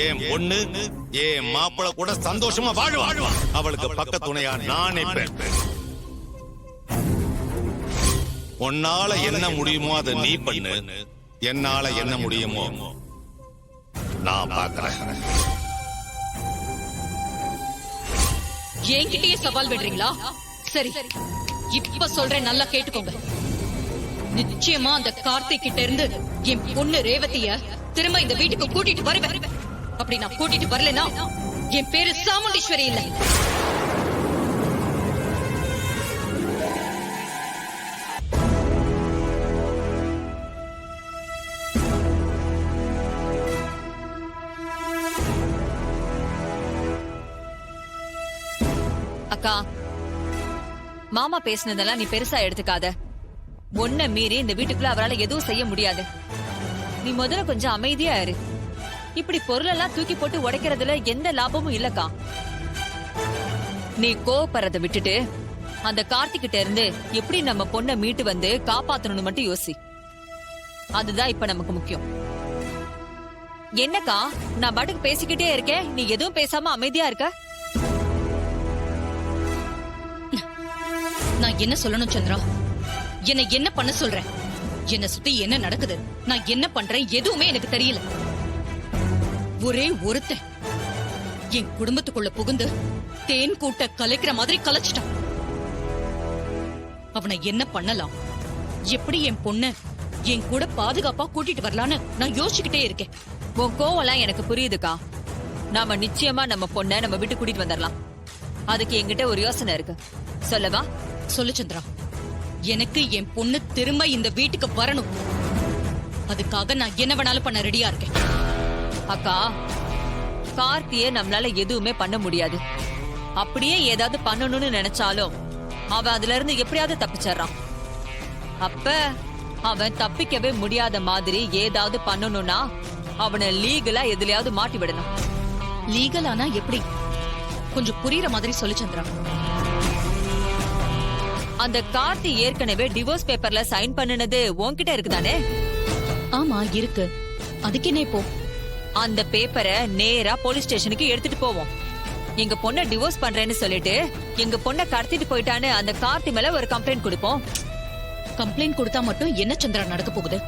என் பொண்ணு என் மாப்பிள கூட சந்தோஷமா வாழ்வா. அவளுக்கு பக்க துணையா நான் நிற்பேன். உன்னால என்ன முடியுமோ அதை நீ பண்ணு, என்னால என்ன முடியுமோ நான் பாக்குறேன். என்கிட்டயே சவால் விடுறீங்களா? சரி, இப்ப சொல்றேன், நல்லா கேட்டுக்கோங்க. நிச்சயமா அந்த கார்த்திக் கிட்ட இருந்து என் பொண்ணு ரேவதிய திரும்ப இந்த வீட்டுக்கு கூட்டிட்டு வருவேன். அப்படி நான் கூட்டிட்டு வரலனா என் பேரு சாமுண்டீஸ்வரி இல்ல. அக்கா, மாமா பேசினதெல்லாம் நீ பெருசா எடுத்துக்காத. ஒன்ன மீறி இந்த வீட்டுக்குள்ள அவரால் எதுவும் செய்ய முடியாது. நீ முதல்ல கொஞ்சம் அமைதியா இரு. இப்படி பொருளெல்லாம் தூக்கி போட்டு உடைக்கிறதுல எந்த லாபமும் இல்லக்கா. நீ கோவப்படுறத விட்டுட்டு அந்த கார்த்திகிட்ட இருந்து எப்படி நம்ம பொண்ணை மீட்டு வந்து காப்பாத்தணும்னு மட்டும் யோசி. அதுதான் இப்ப நமக்கு முக்கியம். என்னக்கா, நான் பாட்டுக்கு பேசிக்கிட்டே இருக்கேன், நீ எதுவும் பேசாம அமைதியா இருக்க? நான் என்ன சொல்லணும் சந்திரா? என்ன பண்ண சொல்றேன்? என்ன சுத்தி என்ன நடக்குது, நான் என்ன பண்றேன், எதுவுமே எனக்கு தெரியல. ஒரே ஒருத்தன் என் குடும்பத்துக்குள்ள புகுந்து தேன் கூட்ட கலைக்கிற மாதிரி கலைச்சிட்டான். அவனை என்ன பண்ணலாம், எப்படி என் பொண்ண என் கூட பாதுகாப்பா கூட்டிட்டு வரலான்னு நான் யோசிச்சுக்கிட்டே இருக்கேன். உன் கோவம்லாம் எனக்கு புரியுதுக்கா. நாம நிச்சயமா நம்ம பொண்ண நம்ம வீட்டு கூட்டிட்டு வந்துடலாம். அதுக்கு என்கிட்ட ஒரு யோசனை இருக்கு, சொல்லவா? சொல்லு சந்திரா. எனக்கு என் பொண்ணு திரும்ப இந்த வீட்டுக்கு வரணும். அதுக்காக நான் என்ன வேணாலும் பண்ண ரெடியா இருக்கேன். அக்கா, கார்த்திய நம்மளால எதுவுமே பண்ண முடியாது. அப்படியே ஏதாவது பண்ணணும்னு நினைச்சாலும் அவன் அதுல இருந்து எப்படியாவது தப்பிச்சிடறான். அப்ப அவன் தப்பிக்கவே முடியாத மாதிரி ஏதாவது பண்ணணும்னா அவனை லீகலா எதுலயாவது மாட்டி விடணும். லீகலானா எப்படி? கொஞ்சம் புரியுற மாதிரி சொல்லு சந்திரா. அந்த கார்த்தி ஏற்கனவே டிவோர்ஸ் பேப்பர்ல சைன் பண்ணினது உன்கிட்ட இருக்குதானே? ஆமா இருக்கு. அதுக்கு என்ன இப்போ? அந்த பேப்பரை நேரா போலீஸ் ஸ்டேஷனுக்கு எடுத்துட்டு போவோம். எங்க பொண்ண டிவோர்ஸ் பண்றேன்னு சொல்லிட்டு எங்க பொண்ண கடத்திட்டு போயிட்டான்னு அந்த கார்த்தி மேல ஒரு கம்ப்ளைண்ட் கொடுப்போம். கம்ப்ளைண்ட் கொடுத்தா மட்டும் என்ன சந்திரா நடக்க போகுது?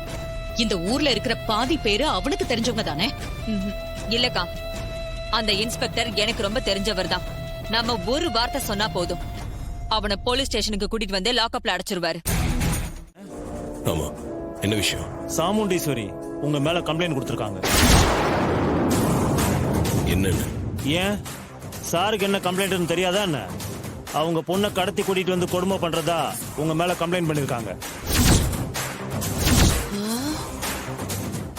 இந்த ஊர்ல இருக்கிற பாதி பேரு அவனுக்கு தெரிஞ்சவங்க தானே? இல்லக்கா, அந்த இன்ஸ்பெக்டர் எனக்கு ரொம்ப தெரிஞ்சவர் தான். நம்ம ஒரு வார்த்தை சொன்னா போதும், அவனை போலீஸ் ஸ்டேஷனுக்கு கூட்டிட்டு வந்து லாக்அப்ல அடைச்சிருவாரு. ஆமா, என்ன விஷயம்? சாமுண்டீஸ்வரி உங்க மேல கம்ப்ளைண்ட் கொடுத்திருக்காங்க. என்னன்னு? ஏன் சாருக்கு என்ன கம்ப்ளைண்ட்னு தெரியாதா என்ன? அவங்க பொண்ணை கடத்தி கூட்டிட்டு வந்து கொடுமை பண்றதா உங்க மேல கம்ப்ளைண்ட் பண்ணிருக்காங்க.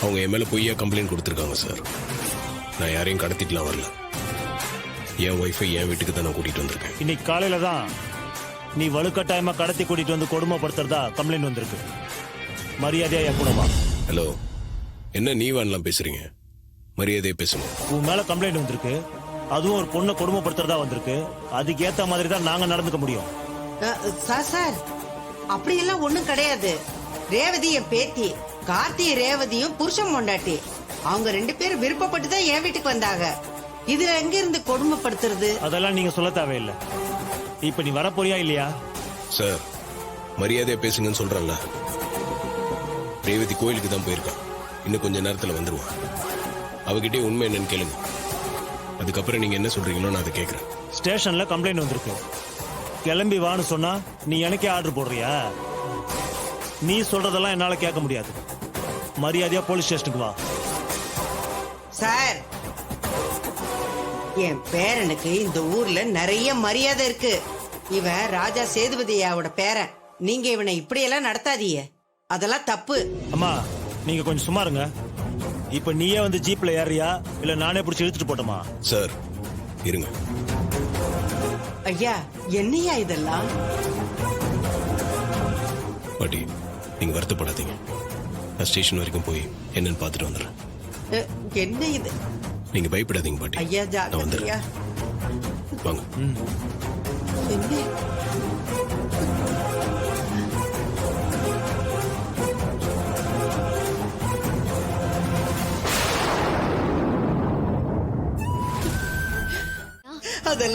அவங்க என் மேல பொய்யா கம்ப்ளைண்ட் கொடுத்திருக்காங்க சார். நான் யாரையும் கடத்திட்டுலாம் வரல. என் ஒய்ஃபை என் வீட்டுக்கு தான் நான் கூட்டிட்டு வந்திருக்கேன். இன்னைக்கு காலையில தான் நீ வலுக்கட்டாயமா கடத்தி கூட்டிட்டு வந்து கொடுமைப்படுத்துறதா கம்ப்ளைண்ட் வந்திருக்கு. மரியாதையா என் கூட வா. ஹலோ, என்ன நீ வான்லாம் பேசுறீங்க? மரியாதையை பேசணும். உன் மேல கம்ப்ளைண்ட் வந்திருக்கு, அதுவும் ஒரு பொண்ணை கொடுமைப்படுத்துறதா வந்திருக்கு. அதுக்கு ஏத்த மாதிரி தான் நாங்க நடந்துக்க முடியும். சார், அப்படியெல்லாம் ஒண்ணும் கிடையாது. ரேவதி என் பேத்தி, கார்த்தி ரேவதியும் புருஷன் பொண்டாட்டி. அவங்க 2 பேரும் விருப்பப்பட்டு தான் என் வீட்டுக்கு வந்தாங்க. இதுல எங்க இருந்து கொடுமைப்படுத்துறது? அதெல்லாம் நீங்க சொல்ல தேவையில்லை. இப்ப நீ வரப்போறியா இல்லையா? சார், மரியாதையை பேசுங்கன்னு சொல்றேன்ல. ரேவதி கோயிலுக்கு தான் போயிருக்கான். இன்னும் கொஞ்ச நேரத்துல வந்துருவான். அவகிட்டே உண்மை என்னன்னு கேளுங்க. அதுக்கப்புறம் நீங்க என்ன சொல்றீங்களோ நான் அதை கேட்கறேன். ஸ்டேஷன்ல கம்ப்ளைண்ட் வந்திருக்கு. கிளம்பி வான்னு சொன்னா நீ எனக்கே ஆர்டர் போடுறியா? நீ சொல்றதெல்லாம் என்னால கேட்க முடியாது. மரியாதையா போலீஸ் ஸ்டேஷனுக்கு வா. சார், என் பேரனுக்கு இந்த ஊர்ல நிறைய மரியாதை இருக்கு. இவன் ராஜா சேதுபதியாவோட பேரன். நீங்க இவனை இப்படியெல்லாம் நடத்தாதீங்க, அதெல்லாம் தப்பு. அம்மா, நீங்க கொஞ்சம் சும்மா இருங்க. இப்ப நீயே வந்து ஜீப்ல ஏறியா இல்ல நானே பிடிச்சி இழுத்துட்டு போட்டோமா? சார் இருங்க. ஐயா, என்னையா இதெல்லாம்? பாட்டி, நீங்க வருத்தப்படாதீங்க. நான் ஸ்டேஷன் வரைக்கும் போய் என்னன்னு பார்த்துட்டு வந்துடுறேன். என்ன இது? நீங்க பயப்படாதீங்க பாட்டி. ஐயா, நான் வந்துடுறேன். வாங்க. என்ன?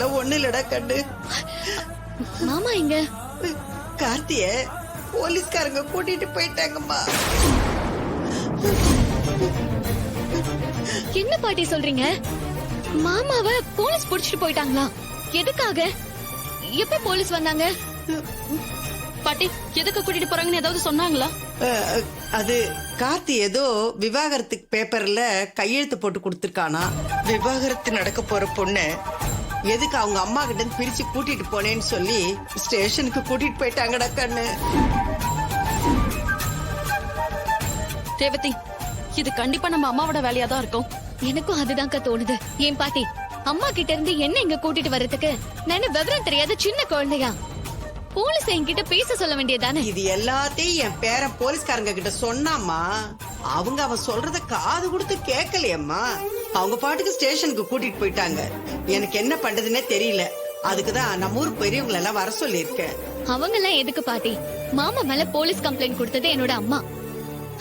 அதெல்லாம் ஒண்ணு இல்லடா கண்ணு. மாமா எங்க? கார்த்திய போலீஸ்காரங்க கூட்டிட்டு போயிட்டாங்கம்மா. என்ன பாட்டி சொல்றீங்க? மாமாவை போலீஸ் புடிச்சிட்டு போயிட்டாங்களா? எதுக்காக? எப்ப போலீஸ் வந்தாங்க? பாட்டி எதுக்கு கூட்டிட்டு போறாங்கன்னு ஏதாவது சொன்னாங்களா? அது கார்த்தி ஏதோ விவாகரத்துக்கு பேப்பர்ல கையெழுத்து போட்டு கொடுத்திருக்கானா. விவாகரத்து நடக்க போற பொண்ணு எதுக்கு அவங்க அம்மா கிட்ட இருந்து பிரிச்சு கூட்டிட்டு போனேன்னு சொல்லி ஸ்டேஷனுக்கு கூட்டிட்டு போயிட்டாங்கடா கண்ணு. ரேவதி, இது கண்டிப்பா நம்ம அம்மாவோட வேலையா தான் இருக்கும். எனக்கும் அதுதான்க்கா தோணுது. ஏன் பாட்டி, அம்மா கிட்ட இருந்து என்ன இங்க கூட்டிட்டு வர்றதுக்கு நான் விவரம் தெரியாத சின்ன குழந்தையா? போலீஸ் என்கிட்ட பேச சொல்ல வேண்டியதானே? இது எல்லாத்தையும் என் பேரன் போலீஸ்காரங்க கிட்ட சொன்னாமா. அவங்க அவன் சொல்றத காது கொடுத்து கேட்கலையம்மா. அவங்க பாட்டுக்கு ஸ்டேஷனுக்கு கூட்டிட்டு போயிட்டாங்க. எனக்கு என்ன பண்றதுன்னே தெரியல. அதுக்குதான் நம்ம ஊர் பெரியவங்களை எல்லாம் வர சொல்லியிருக்கேன். அவங்க எல்லாம் எதுக்கு பாட்டி? மாமா மேல போலீஸ் கம்ப்ளைண்ட் கொடுத்தது என்னோட அம்மா.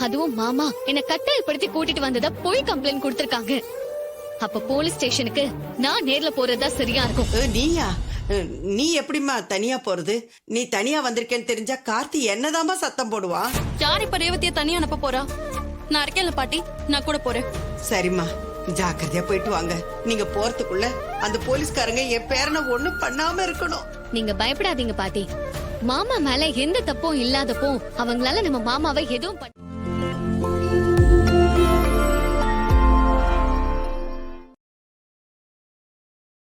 அதுவும் மாமா என்ன கட்டாயப்படுத்தி கூட்டிட்டு வந்ததா போய் கம்ப்ளைண்ட் கொடுத்திருக்காங்க. அப்ப போலீஸ் ஸ்டேஷனுக்கு நான் நேர்ல போறதா சரியா இருக்கும். நீயா? நீ எப்படிம்மா தனியா போறது? நீ தனியா வந்திருக்கேன்னு தெரிஞ்சா கார்த்தி என்னதாம்மா சத்தம் போடுவான். யார் இப்ப ரேவதிய தனியா அனுப்ப போறா? நான் இருக்கேன்ல பாட்டி, நான் கூட போறேன். சரிம்மா, ஜாக்கிரதையா போயிட்டு வாங்க. நீங்க போறதுக்குள்ள அந்த போலீஸ்காரங்க என் பேரனை ஒண்ணும் பண்ணாம இருக்கணும். நீங்க பயப்படாதீங்க பாட்டி. மாமா மேல எந்த தப்பும் இல்லாதப்போ அவங்களால நம்ம மாமாவை எதுவும்